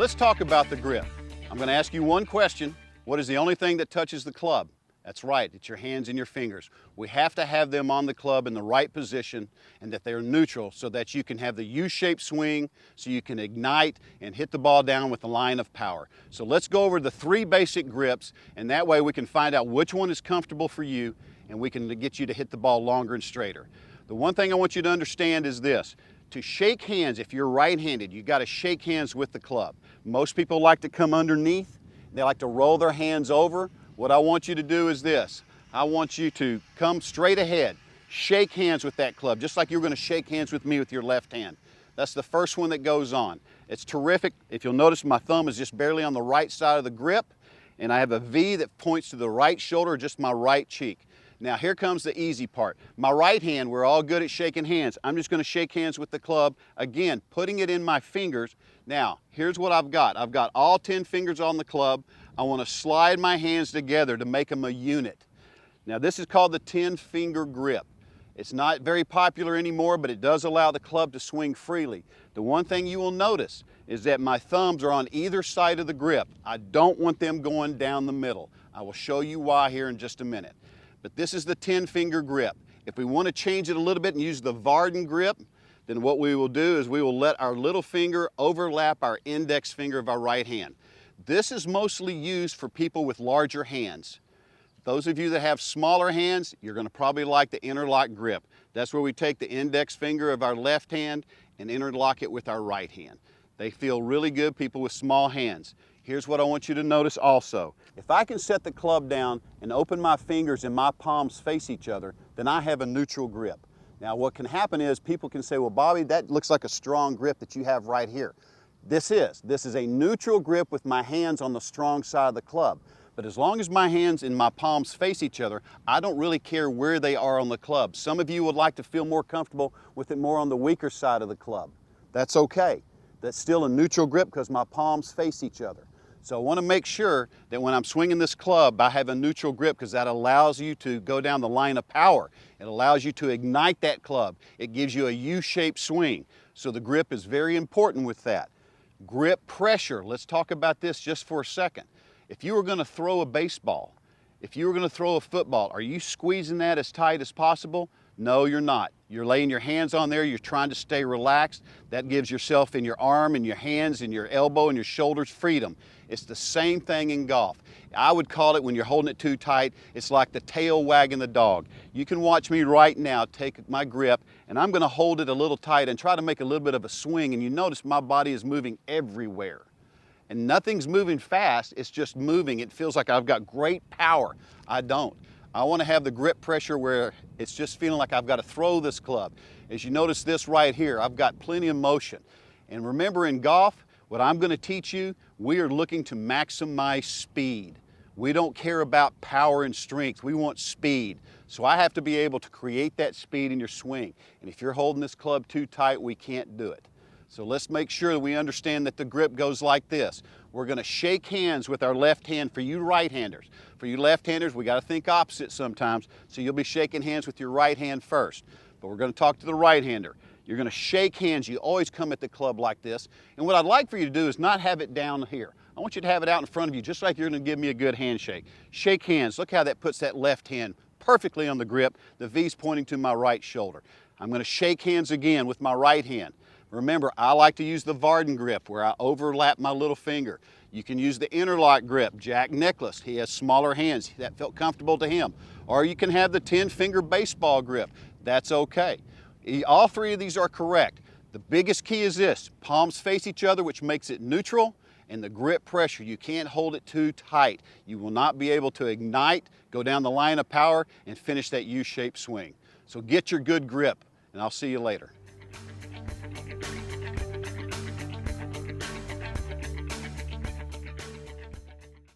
Let's talk about the grip. I'm going to ask you one question. What is the only thing that touches the club? That's right, it's your hands and your fingers. We have to have them on the club in the right position and that they're neutral so that you can have the U-shaped swing, so you can ignite and hit the ball down with the line of power. So let's go over the 3 basic grips, and that way we can find out which one is comfortable for you and we can get you to hit the ball longer and straighter. The one thing I want you to understand is this. To shake hands, if you're right-handed, you've got to shake hands with the club. Most people like to come underneath. They like to roll their hands over. What I want you to do is this. I want you to come straight ahead, shake hands with that club, just like you're going to shake hands with me with your left hand. That's the first one that goes on. It's terrific. If you'll notice, my thumb is just barely on the right side of the grip, and I have a V that points to the right shoulder, just my right cheek. Now here comes the easy part. My right hand, we're all good at shaking hands. I'm just going to shake hands with the club, again, putting it in my fingers. Now, here's what I've got. I've got all 10 fingers on the club. I want to slide my hands together to make them a unit. Now this is called the 10-finger grip. It's not very popular anymore, but it does allow the club to swing freely. The one thing you will notice is that my thumbs are on either side of the grip. I don't want them going down the middle. I will show you why here in just a minute. But this is the 10-finger grip. If we want to change it a little bit and use the Vardon grip, then what we will do is we will let our little finger overlap our index finger of our right hand. This is mostly used for people with larger hands. Those of you that have smaller hands, you're going to probably like the interlock grip. That's where we take the index finger of our left hand and interlock it with our right hand. They feel really good, people with small hands. Here's what I want you to notice also. If I can set the club down and open my fingers and my palms face each other, then I have a neutral grip. Now what can happen is people can say, well, Bobby, that looks like a strong grip that you have right here. This is a neutral grip with my hands on the strong side of the club. But as long as my hands and my palms face each other, I don't really care where they are on the club. Some of you would like to feel more comfortable with it more on the weaker side of the club. That's okay. That's still a neutral grip because my palms face each other. So I want to make sure that when I'm swinging this club, I have a neutral grip because that allows you to go down the line of power. It allows you to ignite that club. It gives you a U-shaped swing. So the grip is very important with that. Grip pressure, let's talk about this just for a second. If you were going to throw a baseball, if you were going to throw a football, are you squeezing that as tight as possible? No, you're not. You're laying your hands on there, you're trying to stay relaxed. That gives yourself and your arm and your hands and your elbow and your shoulders freedom. It's the same thing in golf. I would call it, when you're holding it too tight, it's like the tail wagging the dog. You can watch me right now take my grip and I'm going to hold it a little tight and try to make a little bit of a swing, and you notice my body is moving everywhere. And nothing's moving fast, it's just moving. It feels like I've got great power. I don't. I want to have the grip pressure where it's just feeling like I've got to throw this club. As you notice this right here, I've got plenty of motion. And remember, in golf, what I'm going to teach you, we are looking to maximize speed. We don't care about power and strength, we want speed. So I have to be able to create that speed in your swing. And if you're holding this club too tight, we can't do it. So let's make sure that we understand that the grip goes like this. We're going to shake hands with our left hand for you right-handers. For you left-handers, we got to think opposite sometimes, so you'll be shaking hands with your right hand first. But we're going to talk to the right-hander. You're going to shake hands. You always come at the club like this. And what I'd like for you to do is not have it down here. I want you to have it out in front of you, just like you're going to give me a good handshake. Shake hands. Look how that puts that left hand perfectly on the grip. The V's pointing to my right shoulder. I'm going to shake hands again with my right hand. Remember, I like to use the Vardon grip where I overlap my little finger. You can use the interlock grip. Jack Nicklaus, he has smaller hands. That felt comfortable to him. Or you can have the 10-finger baseball grip. That's okay. All 3 of these are correct. The biggest key is this: palms face each other, which makes it neutral, and the grip pressure. You can't hold it too tight. You will not be able to ignite, go down the line of power, and finish that U-shaped swing. So get your good grip, and I'll see you later.